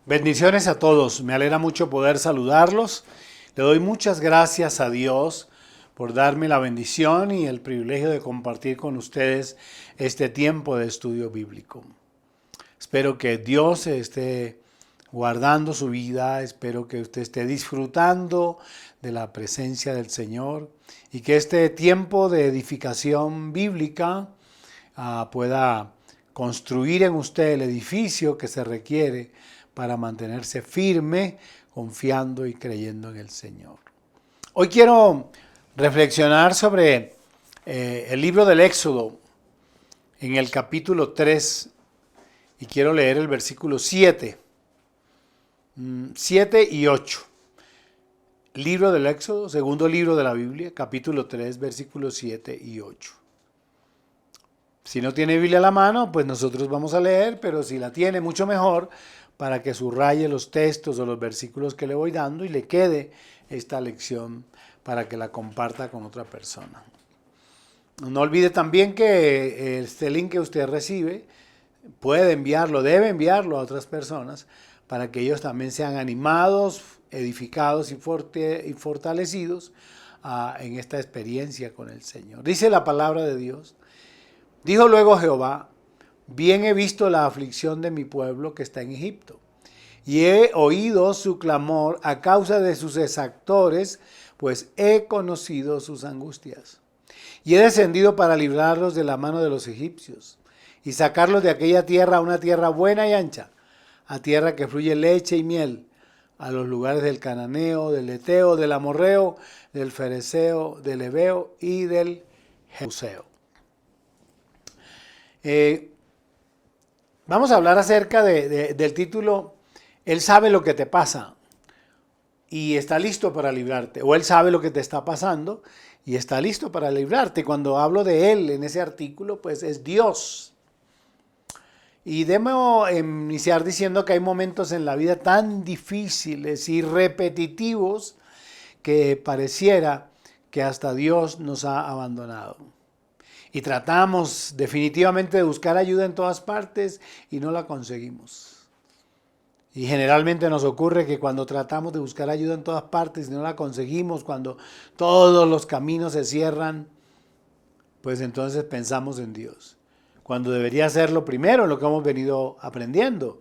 Bendiciones a todos, me alegra mucho poder saludarlos. Le doy muchas gracias a Dios por darme la bendición y el privilegio de compartir con ustedes este tiempo de estudio bíblico. Espero que Dios esté guardando su vida, espero que usted esté disfrutando de la presencia del Señor y que este tiempo de edificación bíblica pueda construir en usted el edificio que se requiere para mantenerse firme, confiando y creyendo en el Señor. Hoy quiero reflexionar sobre el libro del Éxodo, en el capítulo 3, y quiero leer el versículo 7 y 8. Libro del Éxodo, segundo libro de la Biblia, capítulo 3, versículos 7 y 8. Si no tiene Biblia a la mano, pues nosotros vamos a leer, pero si la tiene, mucho mejor, para que subraye los textos o los versículos que le voy dando y le quede esta lección para que la comparta con otra persona. No olvide también que este link que usted recibe puede enviarlo, debe enviarlo a otras personas para que ellos también sean animados, edificados y fortalecidos en esta experiencia con el Señor. Dice la palabra de Dios: dijo luego Jehová: bien he visto la aflicción de mi pueblo que está en Egipto, y he oído su clamor a causa de sus exactores, pues he conocido sus angustias. Y he descendido para librarlos de la mano de los egipcios, y sacarlos de aquella tierra a una tierra buena y ancha, a tierra que fluye leche y miel, a los lugares del cananeo, del eteo, del amorreo, del fereceo, del heveo y del jebuseo. Vamos a hablar acerca del título: Él sabe lo que te pasa y está listo para librarte. O Él sabe lo que te está pasando y está listo para librarte. Cuando hablo de Él en ese artículo, pues es Dios. Y debo iniciar diciendo que hay momentos en la vida tan difíciles y repetitivos que pareciera que hasta Dios nos ha abandonado. Y tratamos definitivamente de buscar ayuda en todas partes y no la conseguimos. Y generalmente nos ocurre que cuando tratamos de buscar ayuda en todas partes y no la conseguimos, cuando todos los caminos se cierran, pues entonces pensamos en Dios. Cuando debería ser lo primero, lo que hemos venido aprendiendo.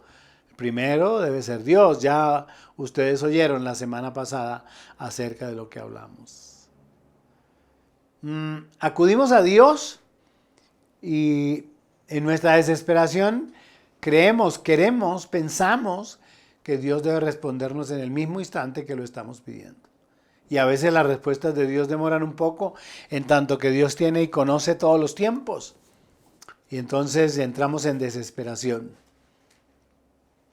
Primero debe ser Dios. Ya ustedes oyeron la semana pasada acerca de lo que hablamos. Acudimos a Dios y en nuestra desesperación creemos, queremos, pensamos que Dios debe respondernos en el mismo instante que lo estamos pidiendo. Y a veces las respuestas de Dios demoran un poco, en tanto que Dios tiene y conoce todos los tiempos. Y entonces entramos en desesperación.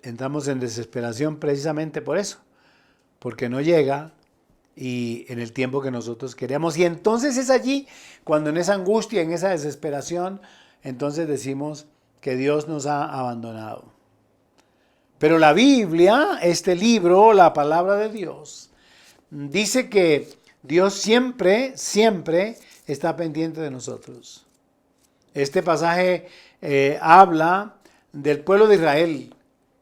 Entramos en desesperación precisamente por eso, porque no llega y en el tiempo que nosotros queríamos. Y entonces es allí cuando en esa angustia, en esa desesperación, entonces decimos que Dios nos ha abandonado. Pero la Biblia, este libro, la palabra de Dios, dice que Dios siempre, siempre está pendiente de nosotros. Este pasaje habla del pueblo de Israel,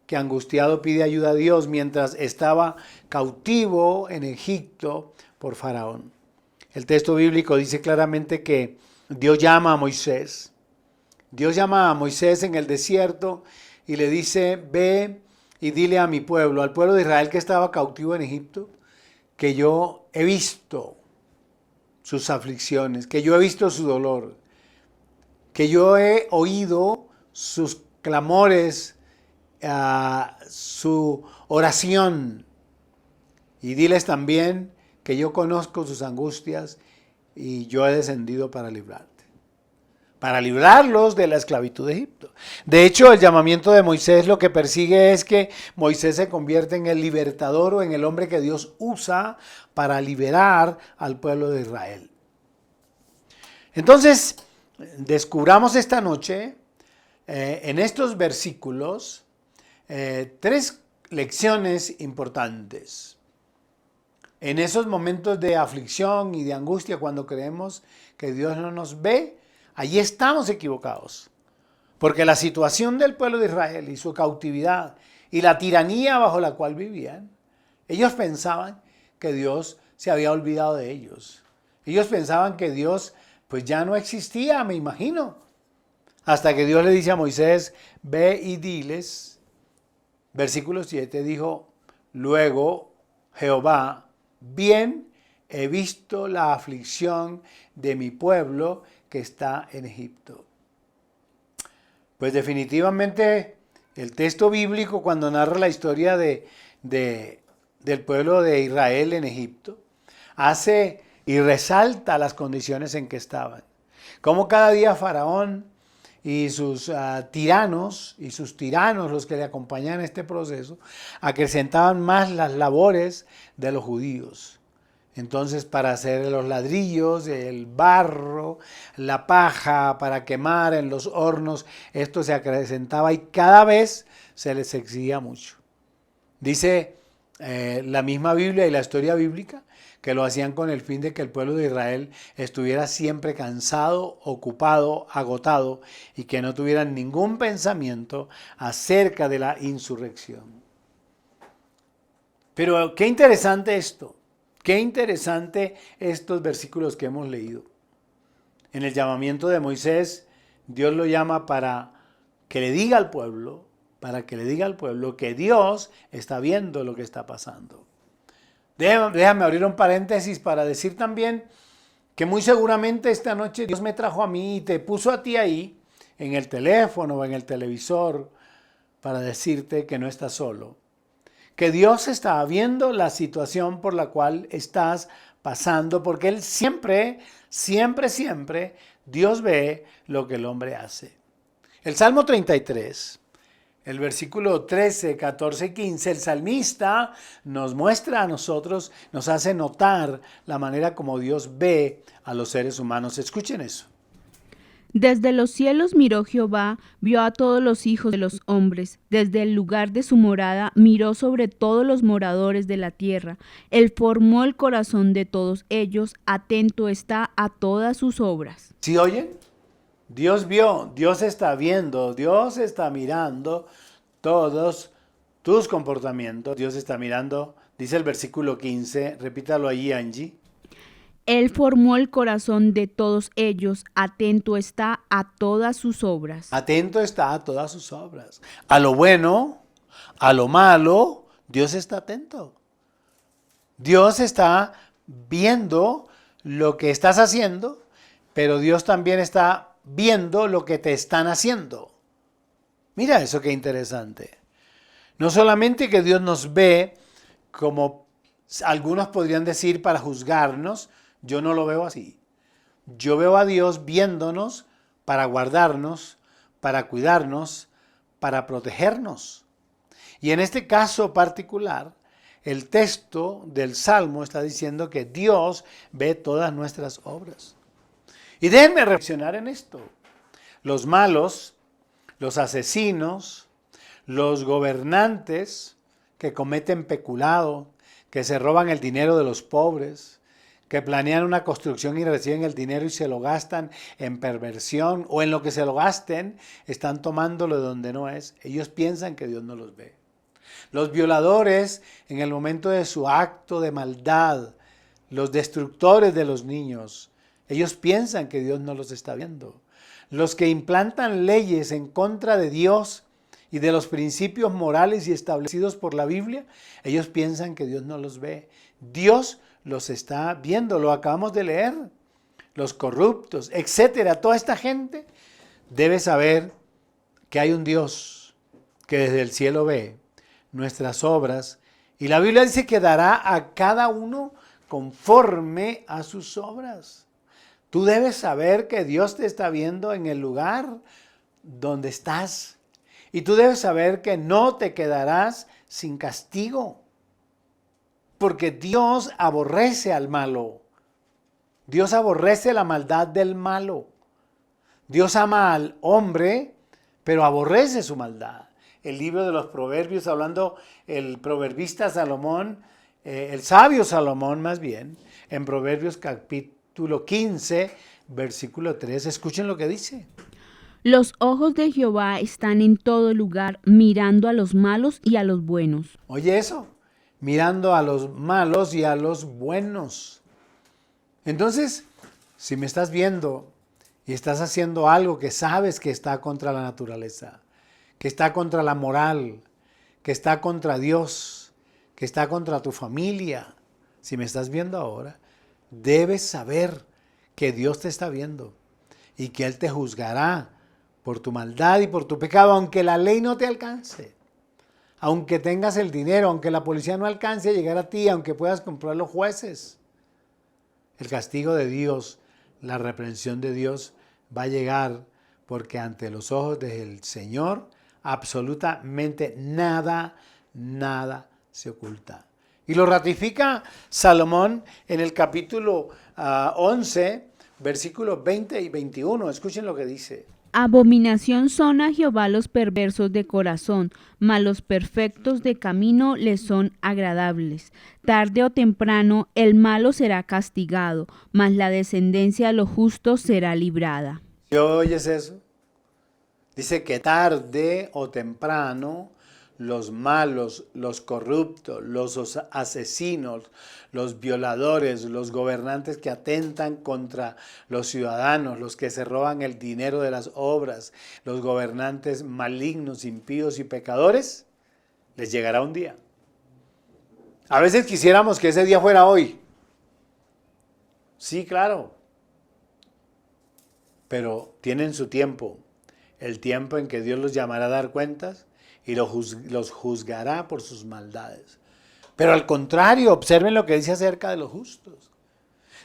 que angustiado pide ayuda a Dios mientras estaba cautivo en Egipto por Faraón. El texto bíblico dice claramente que Dios llama a Moisés. Dios llama a Moisés en el desierto y le dice: ve y dile a mi pueblo, al pueblo de Israel que estaba cautivo en Egipto, que yo he visto sus aflicciones, que yo he visto su dolor, que yo he oído sus clamores, su oración, y diles también que yo conozco sus angustias y yo he descendido para librarte, para librarlos de la esclavitud de Egipto. De hecho, el llamamiento de Moisés lo que persigue es que Moisés se convierta en el libertador o en el hombre que Dios usa para liberar al pueblo de Israel. Entonces, descubramos esta noche en estos versículos tres lecciones importantes. En esos momentos de aflicción y de angustia, cuando creemos que Dios no nos ve, allí estamos equivocados. Porque la situación del pueblo de Israel y su cautividad y la tiranía bajo la cual vivían, ellos pensaban que Dios se había olvidado de ellos. Ellos pensaban que Dios pues ya no existía, me imagino. Hasta que Dios le dice a Moisés, ve y diles, versículo 7, dijo, luego Jehová, bien he visto la aflicción de mi pueblo que está en Egipto. Pues definitivamente el texto bíblico cuando narra la historia del pueblo de Israel en Egipto, hace y resalta las condiciones en que estaban. Como cada día Faraón y sus tiranos, los que le acompañan en este proceso, acrecentaban más las labores de los judíos. Entonces, para hacer los ladrillos, el barro, la paja, para quemar en los hornos, esto se acrecentaba y cada vez se les exigía mucho. Dice la misma Biblia y la historia bíblica que lo hacían con el fin de que el pueblo de Israel estuviera siempre cansado, ocupado, agotado y que no tuvieran ningún pensamiento acerca de la insurrección. Pero qué interesante esto, qué interesante estos versículos que hemos leído. En el llamamiento de Moisés, Dios lo llama para que le diga al pueblo, que Dios está viendo lo que está pasando. Déjame abrir un paréntesis para decir también que muy seguramente esta noche Dios me trajo a mí y te puso a ti ahí, en el teléfono o en el televisor, para decirte que no estás solo. Que Dios está viendo la situación por la cual estás pasando, porque Él siempre, Dios ve lo que el hombre hace. El Salmo 33, el versículo 13, 14 y 15, el salmista nos muestra a nosotros, nos hace notar la manera como Dios ve a los seres humanos. Escuchen eso. Desde los cielos miró Jehová, vio a todos los hijos de los hombres. Desde el lugar de su morada miró sobre todos los moradores de la tierra. Él formó el corazón de todos ellos, atento está a todas sus obras. ¿Sí oyen? Dios vio, Dios está viendo, Dios está mirando todos tus comportamientos. Dios está mirando, dice el versículo 15, repítalo allí, Angie. Él formó el corazón de todos ellos, atento está a todas sus obras. Atento está a todas sus obras. A lo bueno, a lo malo, Dios está atento. Dios está viendo lo que estás haciendo, pero Dios también está viendo lo que te están haciendo. Mira eso qué interesante. No solamente que Dios nos ve como algunos podrían decir para juzgarnos, yo no lo veo así. Yo veo a Dios viéndonos para guardarnos, para cuidarnos, para protegernos. Y en este caso particular, el texto del Salmo está diciendo que Dios ve todas nuestras obras. Y déjenme reflexionar en esto. Los malos, los asesinos, los gobernantes que cometen peculado, que se roban el dinero de los pobres, que planean una construcción y reciben el dinero y se lo gastan en perversión o en lo que se lo gasten, están tomándolo de donde no es. Ellos piensan que Dios no los ve. Los violadores, en el momento de su acto de maldad, los destructores de los niños, ellos piensan que Dios no los está viendo. Los que implantan leyes en contra de Dios y de los principios morales y establecidos por la Biblia, ellos piensan que Dios no los ve. Dios los está viendo, lo acabamos de leer. Los corruptos, etcétera, toda esta gente debe saber que hay un Dios que desde el cielo ve nuestras obras y la Biblia dice que dará a cada uno conforme a sus obras. Tú debes saber que Dios te está viendo en el lugar donde estás. Y tú debes saber que no te quedarás sin castigo. Porque Dios aborrece al malo. Dios aborrece la maldad del malo. Dios ama al hombre, pero aborrece su maldad. El libro de los Proverbios, hablando el proverbista Salomón, el sabio Salomón más bien, en Proverbios capítulo 15, versículo 3, escuchen lo que dice. Los ojos de Jehová están en todo lugar, mirando a los malos y a los buenos. Oye eso, mirando a los malos y a los buenos. Entonces, si me estás viendo y estás haciendo algo que sabes que está contra la naturaleza, que está contra la moral, que está contra Dios, que está contra tu familia, si me estás viendo ahora, debes saber que Dios te está viendo y que Él te juzgará por tu maldad y por tu pecado, aunque la ley no te alcance, aunque tengas el dinero, aunque la policía no alcance a llegar a ti, aunque puedas comprar los jueces. El castigo de Dios, la reprensión de Dios va a llegar porque ante los ojos del Señor absolutamente nada se oculta. Y lo ratifica Salomón en el capítulo 11, versículos 20 y 21. Escuchen lo que dice. Abominación son a Jehová los perversos de corazón, mas los perfectos de camino les son agradables. Tarde o temprano el malo será castigado, mas la descendencia de los justos será librada. ¿Sí oyes eso? Dice que tarde o temprano los malos, los corruptos, los asesinos, los violadores, los gobernantes que atentan contra los ciudadanos, los que se roban el dinero de las obras, los gobernantes malignos, impíos y pecadores, les llegará un día. A veces quisiéramos que ese día fuera hoy. Sí, claro. Pero tienen su tiempo, el tiempo en que Dios los llamará a dar cuentas y los juzgará por sus maldades. Pero al contrario, observen lo que dice acerca de los justos.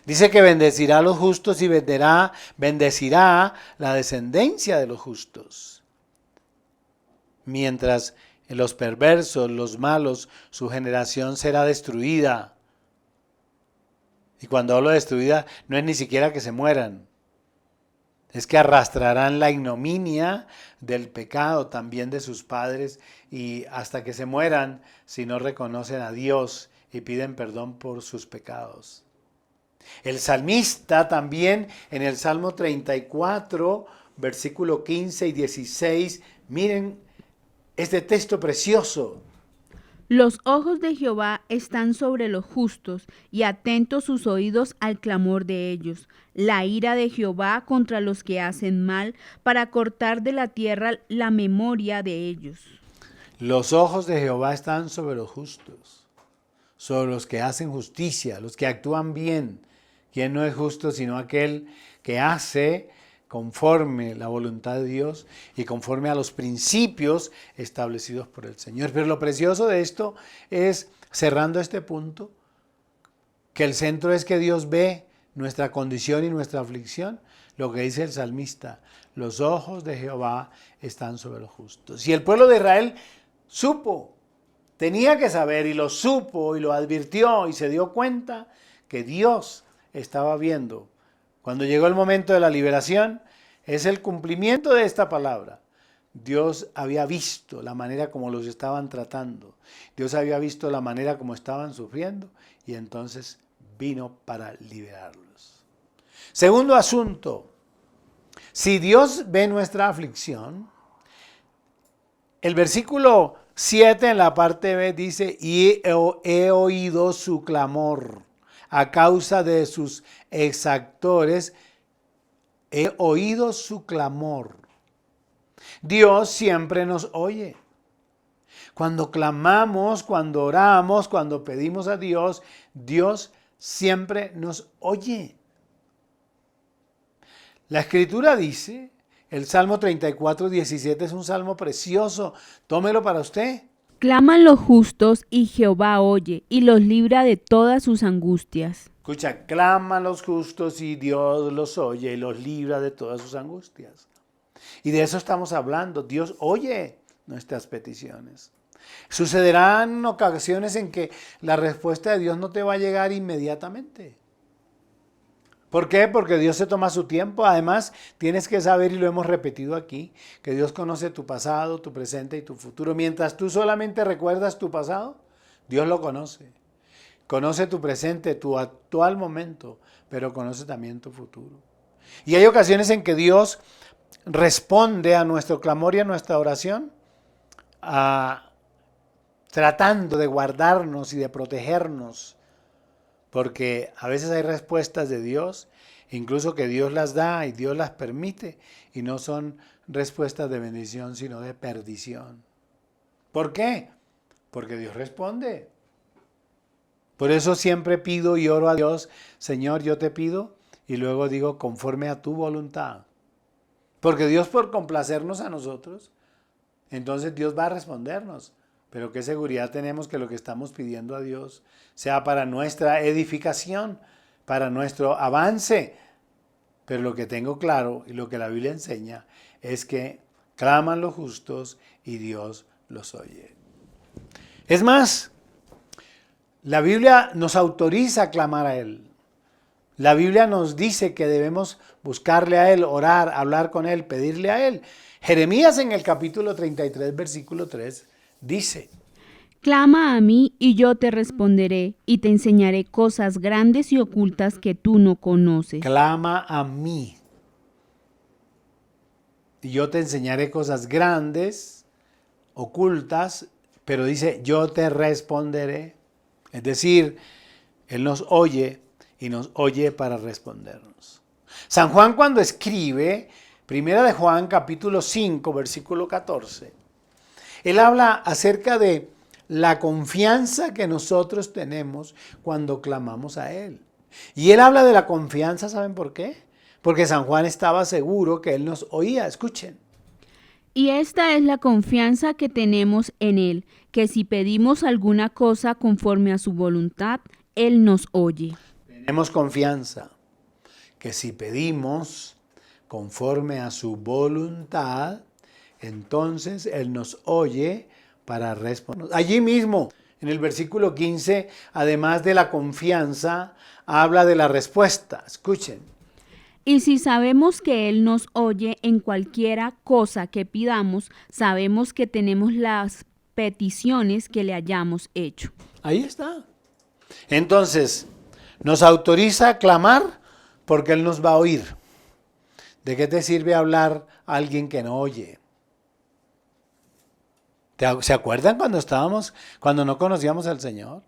Dice que bendecirá a los justos y bendecirá la descendencia de los justos. Mientras los perversos, los malos, su generación será destruida. Y cuando hablo de destruida, no es ni siquiera que se mueran. Es que arrastrarán la ignominia del pecado también de sus padres y hasta que se mueran si no reconocen a Dios y piden perdón por sus pecados. El salmista también en el Salmo 34, versículo 15 y 16, miren este texto precioso. Los ojos de Jehová están sobre los justos, y atentos sus oídos al clamor de ellos. La ira de Jehová contra los que hacen mal, para cortar de la tierra la memoria de ellos. Los ojos de Jehová están sobre los justos, sobre los que hacen justicia, los que actúan bien. ¿Quién no es justo sino aquel que hace conforme la voluntad de Dios y conforme a los principios establecidos por el Señor? Pero lo precioso de esto es, cerrando este punto, que el centro es que Dios ve nuestra condición y nuestra aflicción. Lo que dice el salmista, los ojos de Jehová están sobre los justos. Y el pueblo de Israel supo, tenía que saber y lo supo y lo advirtió y se dio cuenta que Dios estaba viendo. Cuando llegó el momento de la liberación, es el cumplimiento de esta palabra. Dios había visto la manera como los estaban tratando. Dios había visto la manera como estaban sufriendo y entonces vino para liberarlos. Segundo asunto, si Dios ve nuestra aflicción, el versículo 7 en la parte B dice, y he oído su clamor a causa de sus exactores, he oído su clamor. Dios siempre nos oye. Cuando clamamos, cuando oramos, cuando pedimos a Dios, Dios siempre nos oye. La Escritura dice, el Salmo 34, 17 es un salmo precioso. Tómelo para usted. Claman los justos y Jehová oye y los libra de todas sus angustias. Escucha, claman los justos y Dios los oye y los libra de todas sus angustias. Y de eso estamos hablando. Dios oye nuestras peticiones. Sucederán ocasiones en que la respuesta de Dios no te va a llegar inmediatamente. ¿Por qué? Porque Dios se toma su tiempo. Además, tienes que saber, y lo hemos repetido aquí, que Dios conoce tu pasado, tu presente y tu futuro. Mientras tú solamente recuerdas tu pasado, Dios lo conoce. Conoce tu presente, tu actual momento, pero conoce también tu futuro. Y hay ocasiones en que Dios responde a nuestro clamor y a nuestra oración tratando de guardarnos y de protegernos, porque a veces hay respuestas de Dios, incluso que Dios las da y Dios las permite, y no son respuestas de bendición, sino de perdición. ¿Por qué? Porque Dios responde. Por eso siempre pido y oro a Dios, Señor, yo te pido, y luego digo, conforme a tu voluntad. Porque Dios, por complacernos a nosotros, entonces Dios va a respondernos. Pero qué seguridad tenemos que lo que estamos pidiendo a Dios sea para nuestra edificación, para nuestro avance. Pero lo que tengo claro y lo que la Biblia enseña es que claman los justos y Dios los oye. Es más, la Biblia nos autoriza a clamar a Él. La Biblia nos dice que debemos buscarle a Él, orar, hablar con Él, pedirle a Él. Jeremías en el capítulo 33, versículo 3, dice: Clama a mí y yo te responderé y te enseñaré cosas grandes y ocultas que tú no conoces. Clama a mí y yo te enseñaré cosas grandes, ocultas, pero dice, yo te responderé. Es decir, Él nos oye y nos oye para respondernos. San Juan, cuando escribe, Primera de Juan, capítulo 5, versículo 14, él habla acerca de la confianza que nosotros tenemos cuando clamamos a Él. Y él habla de la confianza, ¿saben por qué? Porque San Juan estaba seguro que Él nos oía. Escuchen. Y esta es la confianza que tenemos en Él, que si pedimos alguna cosa conforme a su voluntad, Él nos oye. Tenemos confianza que si pedimos conforme a su voluntad, entonces Él nos oye para responder. Allí mismo, en el versículo 15, además de la confianza, habla de la respuesta. Escuchen. Y si sabemos que Él nos oye en cualquiera cosa que pidamos, sabemos que tenemos las peticiones que le hayamos hecho. Ahí está. Entonces, nos autoriza a clamar porque Él nos va a oír. ¿De qué te sirve hablar a alguien que no oye? ¿Se acuerdan cuando no conocíamos al Señor?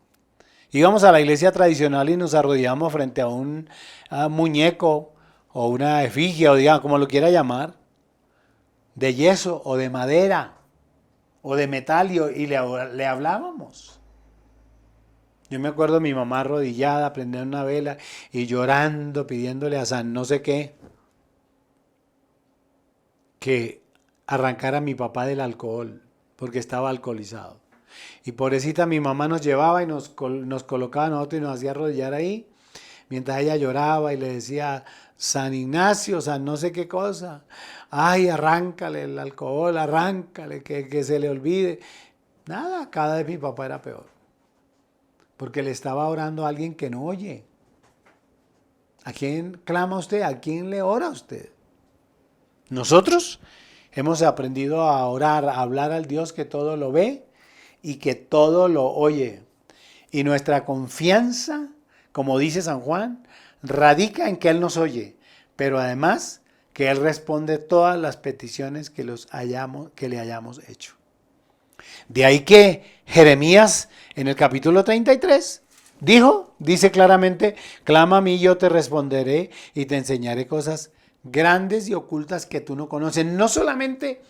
Íbamos a la iglesia tradicional y nos arrodillamos frente a un muñeco o una efigie, o digamos, como lo quiera llamar, de yeso o de madera o de metal y le hablábamos. Yo me acuerdo de mi mamá arrodillada, prendiendo una vela y llorando, pidiéndole a San no sé qué, que arrancara a mi papá del alcohol, porque estaba alcoholizado. Y pobrecita mi mamá nos llevaba y nos colocaba a nosotros y nos hacía arrodillar ahí, mientras ella lloraba y le decía, San Ignacio, San no sé qué cosa, ay, arráncale el alcohol, arráncale, que se le olvide. Nada, cada vez mi papá era peor, porque le estaba orando a alguien que no oye. ¿A quién clama usted? ¿A quién le ora usted? Nosotros hemos aprendido a orar, a hablar al Dios que todo lo ve y que todo lo oye. Y nuestra confianza, como dice San Juan, radica en que Él nos oye, pero además que Él responde todas las peticiones que le hayamos hecho. De ahí que Jeremías en el capítulo 33 dice claramente, clama a mí, yo te responderé y te enseñaré cosas grandes y ocultas que tú no conoces. No solamente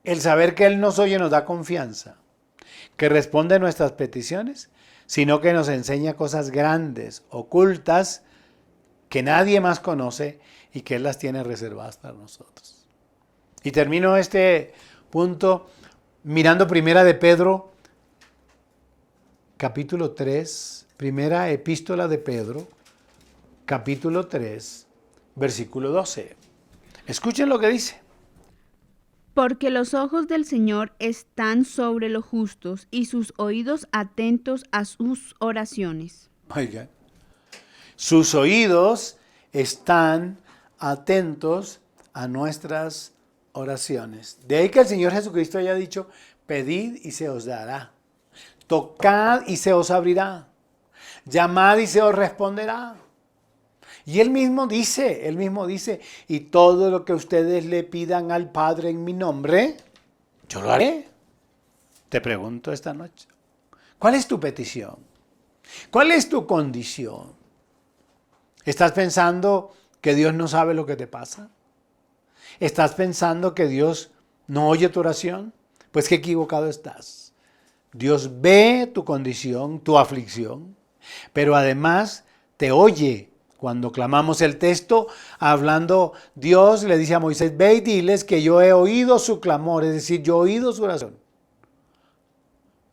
el saber que Él nos oye nos da confianza, que responde a nuestras peticiones, sino que nos enseña cosas grandes, ocultas, que nadie más conoce y que Él las tiene reservadas para nosotros. Y termino este punto mirando Primera de Pedro, capítulo 3, primera epístola de Pedro, capítulo 3, versículo 12. Escuchen lo que dice. Porque los ojos del Señor están sobre los justos y sus oídos atentos a sus oraciones. Oigan, sus oídos están atentos a nuestras oraciones. De ahí que el Señor Jesucristo haya dicho, pedid y se os dará. Tocad y se os abrirá. Llamad y se os responderá. Y él mismo dice, y todo lo que ustedes le pidan al Padre en mi nombre, yo lo haré. Te pregunto esta noche, ¿cuál es tu petición? ¿Cuál es tu condición? ¿Estás pensando que Dios no sabe lo que te pasa? ¿Estás pensando que Dios no oye tu oración? Pues qué equivocado estás. Dios ve tu condición, tu aflicción, pero además te oye. Cuando clamamos el texto, hablando, Dios le dice a Moisés, ve y diles que yo he oído su clamor, es decir, yo he oído su oración.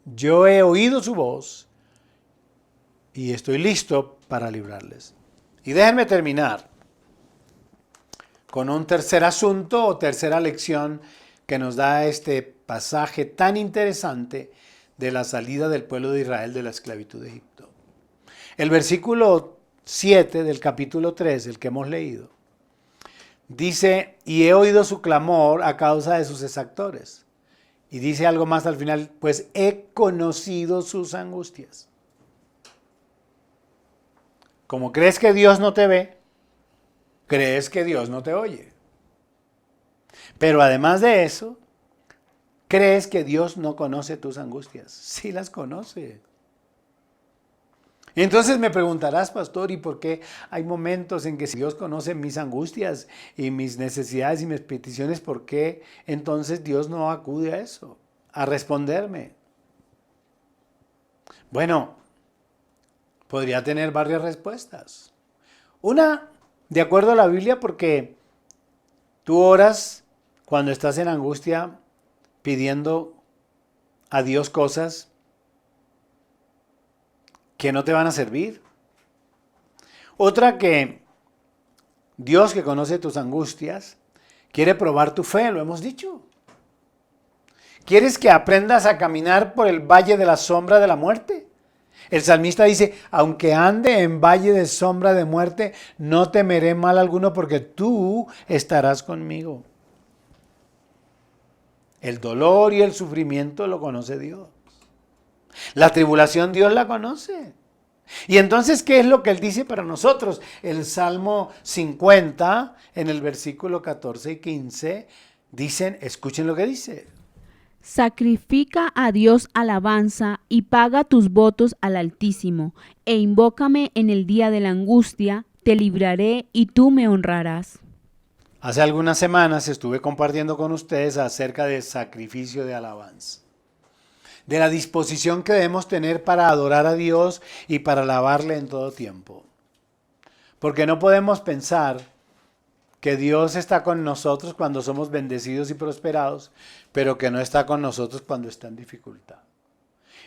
Yo he oído su voz y estoy listo para librarles. Y déjenme terminar con un tercer asunto o tercera lección que nos da este pasaje tan interesante de la salida del pueblo de Israel de la esclavitud de Egipto. El versículo 7 del capítulo 3, el que hemos leído, dice, y he oído su clamor a causa de sus exactores. Y dice algo más al final, pues he conocido sus angustias. Como crees que Dios no te ve, crees que Dios no te oye. Pero además de eso, crees que Dios no conoce tus angustias. Sí las conoce. Y entonces me preguntarás, pastor, ¿y por qué hay momentos en que si Dios conoce mis angustias y mis necesidades y mis peticiones, por qué entonces Dios no acude a eso, a responderme? Bueno, podría tener varias respuestas. Una, de acuerdo a la Biblia, porque tú oras cuando estás en angustia pidiendo a Dios cosas que no te van a servir. Otra, que Dios, que conoce tus angustias, quiere probar tu fe, lo hemos dicho. ¿Quieres que aprendas a caminar por el valle de la sombra de la muerte? El salmista dice, aunque ande en valle de sombra de muerte, no temeré mal alguno porque tú estarás conmigo. El dolor y el sufrimiento lo conoce Dios. La tribulación Dios la conoce. Y entonces, ¿qué es lo que Él dice para nosotros? El Salmo 50, en el versículo 14 y 15, dicen, escuchen lo que dice. Sacrifica a Dios alabanza y paga tus votos al Altísimo, e invócame en el día de la angustia, te libraré y tú me honrarás. Hace algunas semanas estuve compartiendo con ustedes acerca del sacrificio de alabanza, de la disposición que debemos tener para adorar a Dios y para alabarle en todo tiempo. Porque no podemos pensar que Dios está con nosotros cuando somos bendecidos y prosperados, pero que no está con nosotros cuando está en dificultad.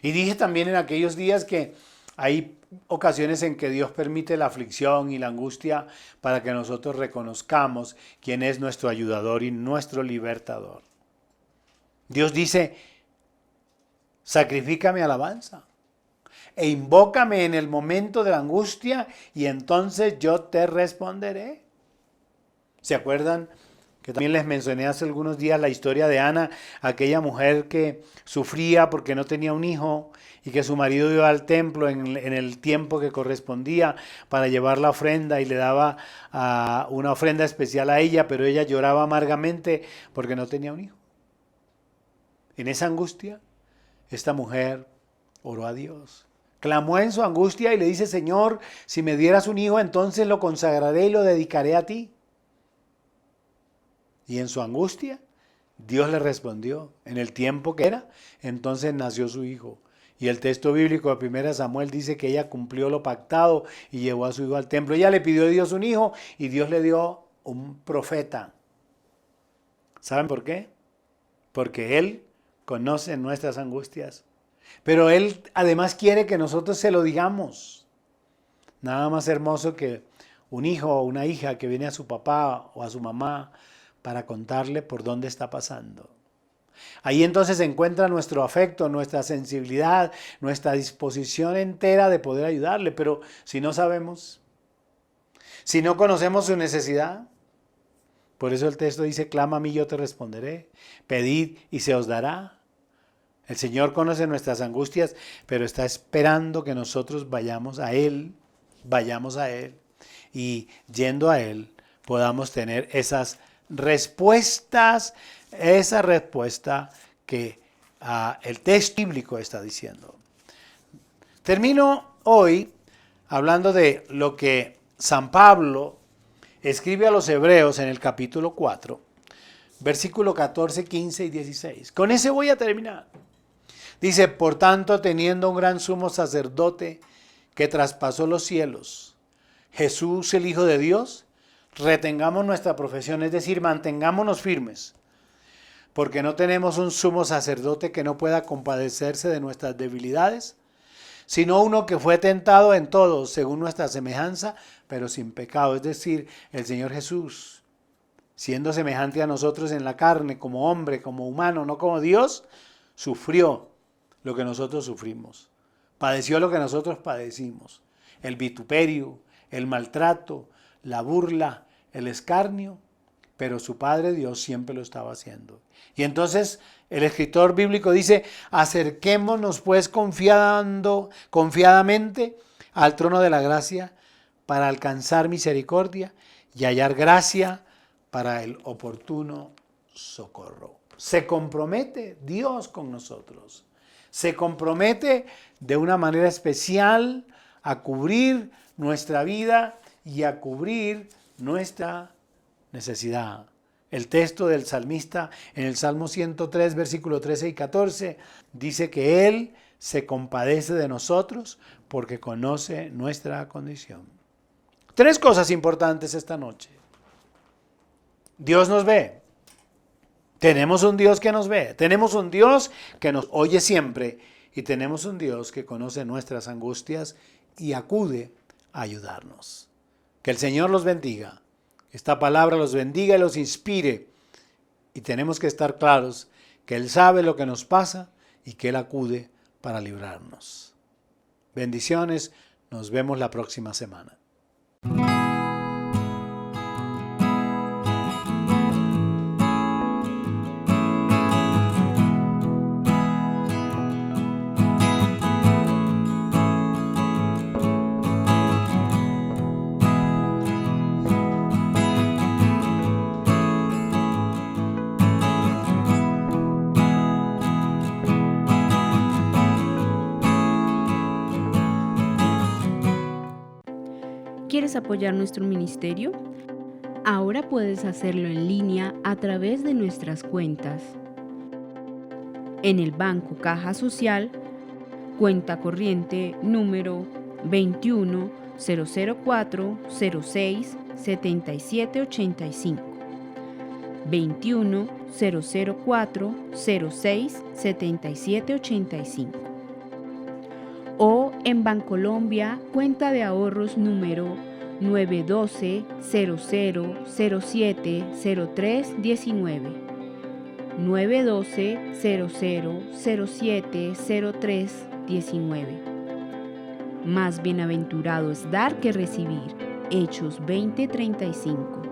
Y dije también en aquellos días que hay ocasiones en que Dios permite la aflicción y la angustia para que nosotros reconozcamos quién es nuestro ayudador y nuestro libertador. Dios dice, sacrifícame alabanza e invócame en el momento de la angustia y entonces yo te responderé. ¿Se acuerdan que también les mencioné hace algunos días la historia de Ana, aquella mujer que sufría porque no tenía un hijo y que su marido iba al templo en el tiempo que correspondía para llevar la ofrenda y le daba una ofrenda especial a ella, pero ella lloraba amargamente porque no tenía un hijo? En esa angustia, esta mujer oró a Dios. Clamó en su angustia y le dice, Señor, si me dieras un hijo, entonces lo consagraré y lo dedicaré a ti. Y en su angustia, Dios le respondió en el tiempo que era. Entonces nació su hijo. Y el texto bíblico de 1 Samuel dice que ella cumplió lo pactado y llevó a su hijo al templo. Ella le pidió a Dios un hijo y Dios le dio un profeta. ¿Saben por qué? Porque Él conoce nuestras angustias. Pero Él además quiere que nosotros se lo digamos. Nada más hermoso que un hijo o una hija que viene a su papá o a su mamá para contarle por dónde está pasando. Ahí entonces se encuentra nuestro afecto, nuestra sensibilidad, nuestra disposición entera de poder ayudarle. Pero si no sabemos, si no conocemos su necesidad, por eso el texto dice, clama a mí, yo te responderé, pedid y se os dará. El Señor conoce nuestras angustias, pero está esperando que nosotros vayamos a Él y yendo a Él podamos tener esas respuestas, esa respuesta que el texto bíblico está diciendo. Termino hoy hablando de lo que San Pablo escribe a los Hebreos en el capítulo 4, versículo 14, 15 y 16. Con ese voy a terminar. Dice, por tanto, teniendo un gran sumo sacerdote que traspasó los cielos, Jesús el Hijo de Dios, retengamos nuestra profesión, es decir, mantengámonos firmes, porque no tenemos un sumo sacerdote que no pueda compadecerse de nuestras debilidades, sino uno que fue tentado en todo, según nuestra semejanza, pero sin pecado, es decir, el Señor Jesús, siendo semejante a nosotros en la carne, como hombre, como humano, no como Dios, sufrió lo que nosotros sufrimos, padeció lo que nosotros padecimos, el vituperio, el maltrato, la burla, el escarnio, pero su Padre Dios siempre lo estaba haciendo. Y entonces el escritor bíblico dice, acerquémonos pues confiadamente al trono de la gracia para alcanzar misericordia y hallar gracia para el oportuno socorro. Se compromete Dios con nosotros. Se compromete de una manera especial a cubrir nuestra vida y a cubrir nuestra necesidad. El texto del salmista en el Salmo 103, versículo 13 y 14, dice que Él se compadece de nosotros porque conoce nuestra condición. 3 cosas importantes esta noche. Dios nos ve. Tenemos un Dios que nos ve. Tenemos un Dios que nos oye siempre. Y tenemos un Dios que conoce nuestras angustias y acude a ayudarnos. Que el Señor los bendiga. Esta palabra los bendiga y los inspire. Y tenemos que estar claros que Él sabe lo que nos pasa y que Él acude para librarnos. Bendiciones. Nos vemos la próxima semana. ¿Quieres apoyar nuestro ministerio? Ahora puedes hacerlo en línea a través de nuestras cuentas. En el Banco Caja Social, cuenta corriente número 21-004-06-7785. 21-004-06-7785. O en Bancolombia, cuenta de ahorros número 912-0007-0319. 912-0007-0319. Más bienaventurado es dar que recibir. Hechos 20:35.